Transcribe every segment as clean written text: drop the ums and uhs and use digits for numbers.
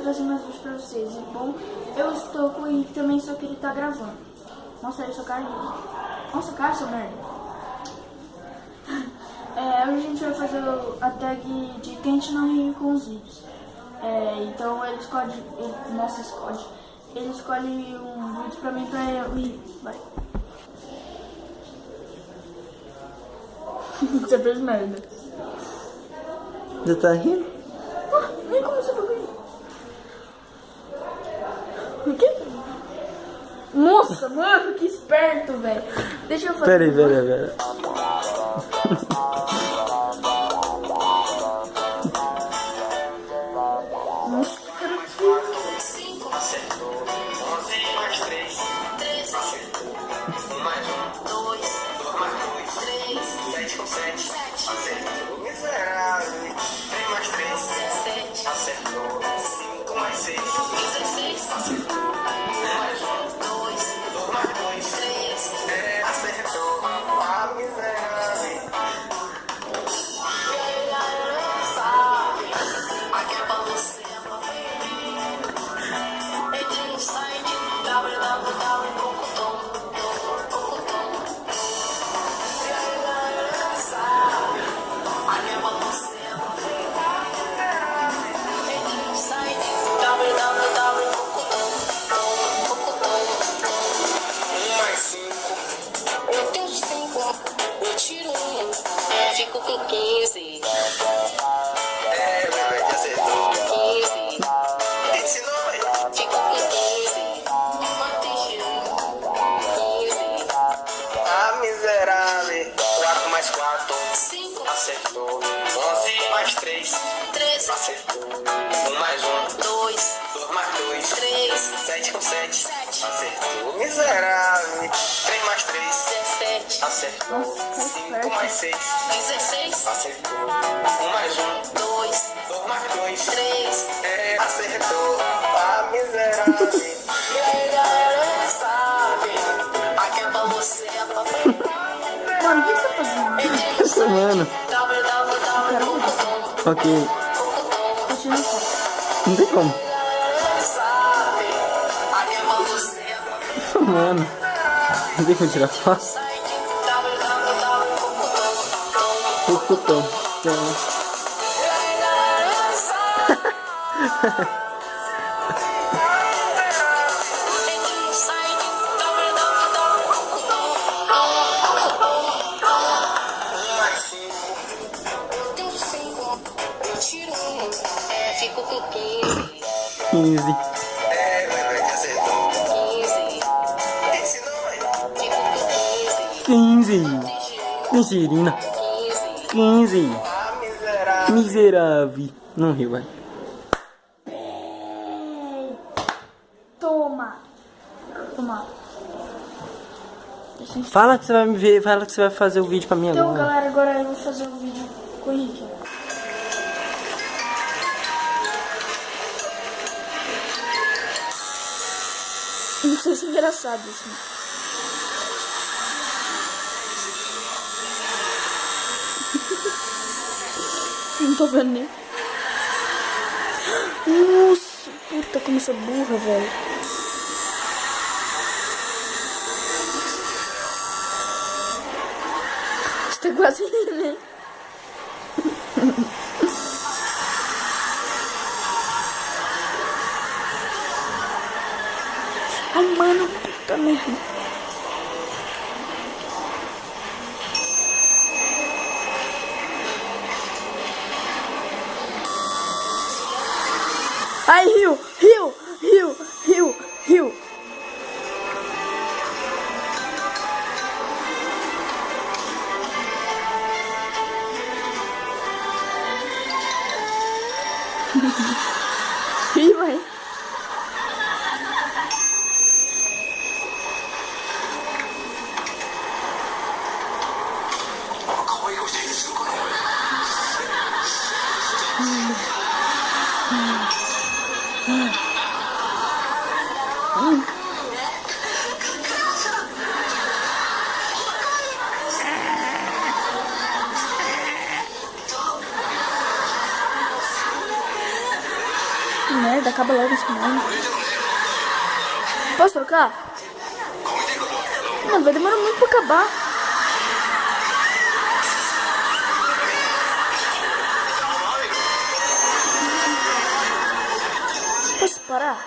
trazer mais vídeos pra vocês. E bom, eu estou com o Henrique também, só que ele tá gravando. Mostra aí sua cara, Henrique. Mostra a cara, seu merda. Hoje a gente vai fazer a tag de quente não rir com os vídeos. Então ele escolhe, ele escolhe um vídeo pra mim pra eu rir. Vai. Você fez merda. Já tá rindo? Nem como você foi rir. O quê? Nossa, mano, que esperto, velho. Deixa eu fazer. Pera. Nossa, cara. 5 acertou. 11 mais 3. 13 acertou. 1 mais 1. 2. 2 mais 2. 3. 7 com 7. 7. Acertou. Miserável. 3 mais 3. 17. Acertou. 5 mais 6. 16. Acertou. 1 mais 1. 2. 2 mais 2. 3. Acertou. Ah, miserável. Aqui é pra você. Eu tiro 1, fico com 15. Bebê, já acertou. 15. Ensinou, velho. Fico com 15. Matei 15. Ah, miserável. 4 mais 4. 5. Acertou. 11 mais 3. 13. Acertou. 1 mais 1. 2. 2 mais 2. 3. 7 com 7. 7. Acertou. Miserável. 3 mais 3. 17. Acertou. Nossa, 5 mais 6. 16. Acertou. 1 mais 1. 2. 2 mais 2. 3. Acertou. Ah, miserável. Aqui é pra você, Mano, o que você tá fazendo? Essa, mano. Ok. Tô tirando foto. Não tem como. Mano. Não tem como tirar foto. Pocotão. Eu tiro 1, fico com 15. 15. Bebê, já acertou. 15. Ensinou, velho. Fico com 15. 15. Tangerina. 15. Ah, miserável. Miserável. Não riu, vai. Toma. Fala que você vai me ver. Fala que você vai fazer o vídeo pra mim Então, agora. galera, agora eu vou fazer um vídeo com o Henrique. Não sei se é engraçado assim. Não tô vendo nem. Nossa, puta, como eu sou burra, velho. Você tá quase né? Ai, mano, puta merda. Ai, riu. Ih, vai. Que merda, acaba logo esse merda. Posso trocar? Não, vai demorar muito pra acabar. Posso parar?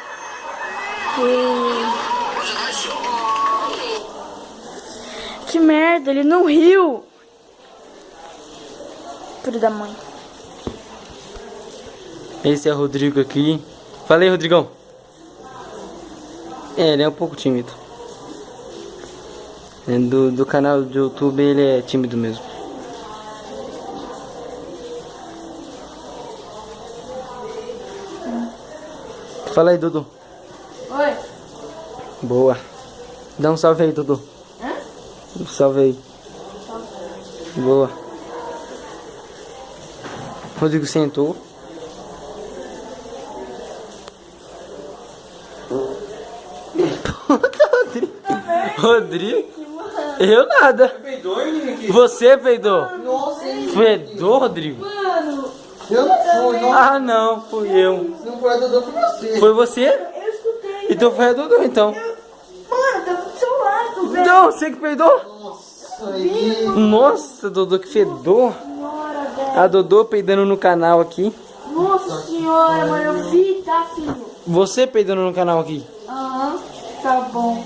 Que merda, ele não riu. Filho da mãe. Esse é o Rodrigo aqui. Fala aí, Rodrigão. Ele é um pouco tímido. Do canal do YouTube ele é tímido mesmo. Fala aí, Dudu. Oi. Boa. Dá um salve aí, Dudu. Um salve aí. Boa. Rodrigo sentou. Rodrigo? Eu nada. Você peidou? Fedou, Rodrigo? Eu não fui, não. Ah, não, fui eu. Se não foi a Dodô, foi você. Foi você? Eu escutei. Então foi a Dudu, então. Mano, tava do seu lado, velho. Não, você que peidou? Nossa, aí. Nossa, Dudu, que fedor. Senhora, velho. A Dodô peidando no canal aqui. Nossa senhora, mano, eu vi, tá, filho? Você peidando no canal aqui. Aham, tá bom.